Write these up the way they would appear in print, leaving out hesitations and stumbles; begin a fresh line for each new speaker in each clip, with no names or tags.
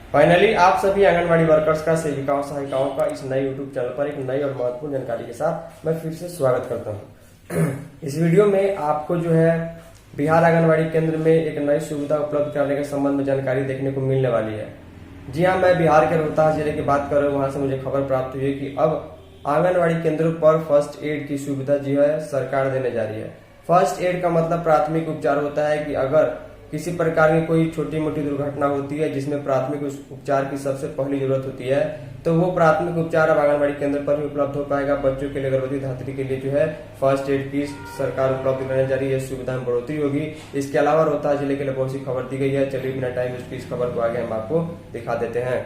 Finally आप सभी anganwadi workers का, सेविकाओं, सहायिकाओं का इस नए यूट्यूब चैनल पर एक नई और महत्वपूर्ण जानकारी के साथ मैं फिर से स्वागत करता हूं। इस वीडियो में आपको जो है बिहार आंगनबाड़ी केंद्र में एक नई सुविधा उपलब्ध कराने के संबंध में जानकारी देखने को मिलने वाली है। जी हाँ, मैं बिहार के रोहतास जिले की बात कर रहा हूँ। वहां से मुझे खबर प्राप्त हुई है कि अब आंगनबाड़ी केंद्रों पर फर्स्ट एड की सुविधा जो है सरकार देने जा रही है। फर्स्ट एड का मतलब प्राथमिक उपचार होता है कि अगर किसी प्रकार की कोई छोटी मोटी दुर्घटना होती है जिसमें प्राथमिक उपचार की सबसे पहली जरूरत होती है, तो वो प्राथमिक उपचार अब आंगनबाड़ी केंद्र पर ही उपलब्ध हो पाएगा। बच्चों के लिए, गर्भवती धात्री के लिए जो है फर्स्ट एड की सरकार उपलब्ध कराने जा रही है। सुविधा में बढ़ोतरी होगी। इसके अलावा रोहतास जिले के लिए बहुत सी खबर दी गई है। चलिए बिना टाइम वेस्ट किए इस खबर को आगे हम आपको दिखा देते हैं।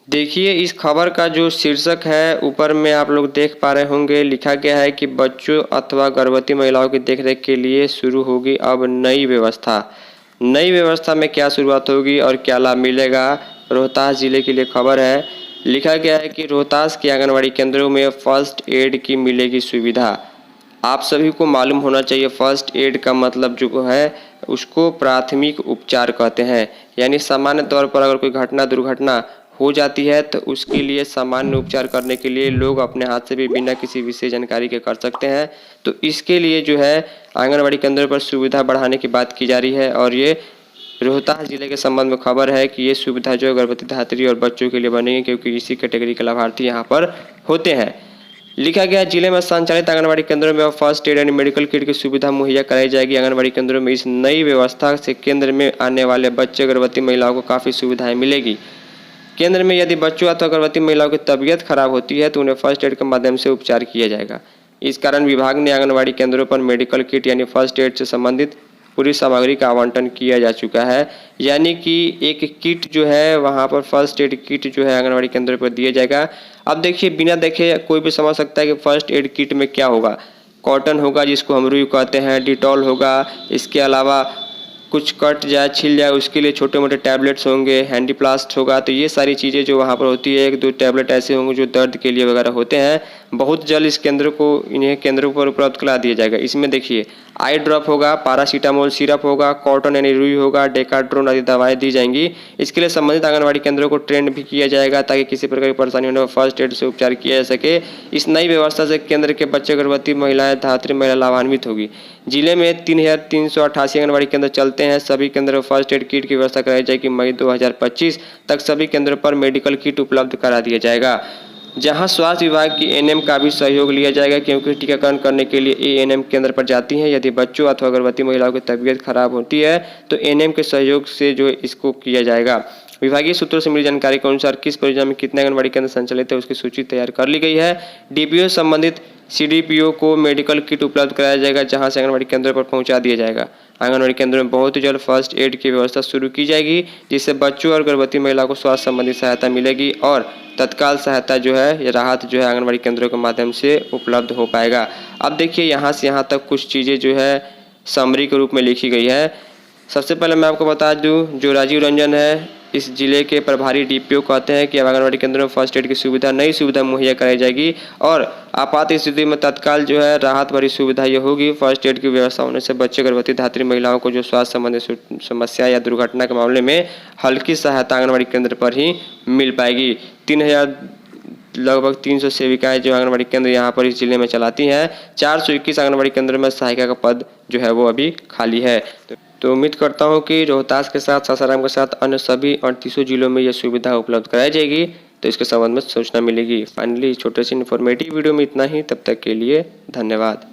देखिए, इस खबर का जो शीर्षक है ऊपर में आप लोग देख पा रहे होंगे, लिखा गया है कि बच्चों अथवा गर्भवती महिलाओं की देखरेख के लिए शुरू होगी अब नई व्यवस्था। नई व्यवस्था में क्या शुरुआत होगी और क्या लाभ मिलेगा, रोहतास जिले के लिए खबर है। लिखा गया है कि रोहतास के आंगनबाड़ी केंद्रों में फर्स्ट एड की मिलेगी सुविधा। आप सभी को मालूम होना चाहिए, फर्स्ट एड का मतलब जो है उसको प्राथमिक उपचार कहते हैं। यानी सामान्य तौर पर अगर कोई दुर्घटना हो जाती है तो उसके लिए सामान्य उपचार करने के लिए लोग अपने हाथ से भी बिना किसी विशेष जानकारी के कर सकते हैं। तो इसके लिए जो है आंगनबाड़ी केंद्रों पर सुविधा बढ़ाने की बात की जा रही है। और ये रोहतास जिले के संबंध में खबर है कि ये सुविधा जो है गर्भवती धात्री और बच्चों के लिए बनेगी, क्योंकि इसी कैटेगरी के लाभार्थी यहाँ पर होते हैं। लिखा गया, जिले में संचालित आंगनबाड़ी केंद्रों में first aid and medical kit की सुविधा मुहैया कराई जाएगी। आंगनबाड़ी केंद्रों में इस नई व्यवस्था से केंद्र में आने वाले बच्चे, गर्भवती महिलाओं को काफ़ी सुविधाएं मिलेगी। केंद्र में यदि बच्चों अथवा गर्भवती महिलाओं की तबीयत खराब होती है तो उन्हें फर्स्ट एड के माध्यम से उपचार किया जाएगा। इस कारण विभाग ने आंगनबाड़ी केंद्रों पर मेडिकल किट यानी फर्स्ट एड से संबंधित पूरी सामग्री का आवंटन किया जा चुका है। यानी कि एक किट जो है वहाँ पर फर्स्ट एड किट जो है आंगनबाड़ी केंद्र पर दिया जाएगा। अब देखिए, बिना देखे कोई भी समझ सकता है कि फर्स्ट एड किट में क्या होगा। कॉटन होगा जिसको हम रुई कहते हैं, डिटॉल होगा, इसके अलावा कुछ कट जाए, छिल जाए उसके लिए छोटे मोटे टैबलेट्स होंगे, हैंडी प्लास्ट होगा। तो ये सारी चीज़ें जो वहाँ पर होती है, एक दो टैबलेट ऐसे होंगे जो दर्द के लिए वगैरह होते हैं। बहुत जल्द इन्हें केंद्रों पर उपलब्ध करा दिया जाएगा। इसमें देखिए, आई ड्रॉप होगा, पैरासीटामोल सिरप होगा, कॉटन यानी रुई होगा, डेकाड्रोन आदि दवाएं दी जाएंगी। इसके लिए संबंधित आंगनबाड़ी केंद्रों को ट्रेंड भी किया जाएगा ताकि किसी प्रकार की परेशानी होने पर फर्स्ट एड से उपचार किया जा सके। इस नई व्यवस्था से केंद्र के बच्चे, गर्भवती महिलाएं, धात्री महिला लाभान्वित होगी। जिले में 3,388 आंगनबाड़ी केंद्र चलते हैं। सभी केंद्रों में फर्स्ट एड किट की व्यवस्था कराई जाएगी। मई 2025 तक सभी केंद्रों पर मेडिकल किट उपलब्ध करा दिया जाएगा, जहां स्वास्थ्य विभाग की एएनएम का भी सहयोग लिया जाएगा, क्योंकि टीकाकरण करने के लिए एएनएम केंद्र पर जाती हैं। यदि बच्चों अथवा गर्भवती महिलाओं की तबीयत खराब होती है तो एएनएम के सहयोग से जो इसको किया जाएगा। विभागीय सूत्रों से मिली जानकारी के अनुसार किस परियोजना में कितने आंगनबाड़ी केंद्र संचालित है उसकी सूची तैयार कर ली गई है। डीपीओ संबंधित सीडीपीओ को मेडिकल किट उपलब्ध कराया जाएगा, जहां से आंगनबाड़ी केंद्र पर पहुंचा दिया जाएगा। आंगनबाड़ी केंद्रों में बहुत ही जल्द फर्स्ट एड की व्यवस्था शुरू की जाएगी, जिससे बच्चों और गर्भवती महिलाओं को स्वास्थ्य संबंधी सहायता मिलेगी और तत्काल सहायता जो है या राहत जो है आंगनबाड़ी केंद्रों के माध्यम से उपलब्ध हो पाएगा। अब देखिए, यहाँ से यहाँ तक कुछ चीज़ें जो है समरी के रूप में लिखी गई है। सबसे पहले मैं आपको बता दूं, जो राजीव रंजन है इस जिले के प्रभारी डीपीओ कहते हैं कि अब आंगनबाड़ी केंद्रों में फर्स्ट एड की सुविधा, नई सुविधा मुहैया कराई जाएगी और आपात स्थिति में तत्काल जो है राहत भरी सुविधा ये होगी। फर्स्ट एड की व्यवस्था होने से बच्चे, गर्भवती धात्री महिलाओं को जो स्वास्थ्य संबंधी समस्या या दुर्घटना के मामले में हल्की सहायता आंगनबाड़ी केंद्र पर ही मिल पाएगी। 3,000 लगभग 300 सेविकाएं जो आंगनबाड़ी केंद्र यहाँ पर इस जिले में चलाती हैं। 421 आंगनबाड़ी केंद्र में सहायिका का पद जो है वो अभी खाली है। तो उम्मीद करता हूँ कि रोहतास के साथ, सासाराम के साथ अन्य सभी 38 जिलों में यह सुविधा उपलब्ध कराई जाएगी, तो इसके संबंध में सूचना मिलेगी। फाइनली छोटे से इन्फॉर्मेटिव वीडियो में इतना ही। तब तक के लिए धन्यवाद।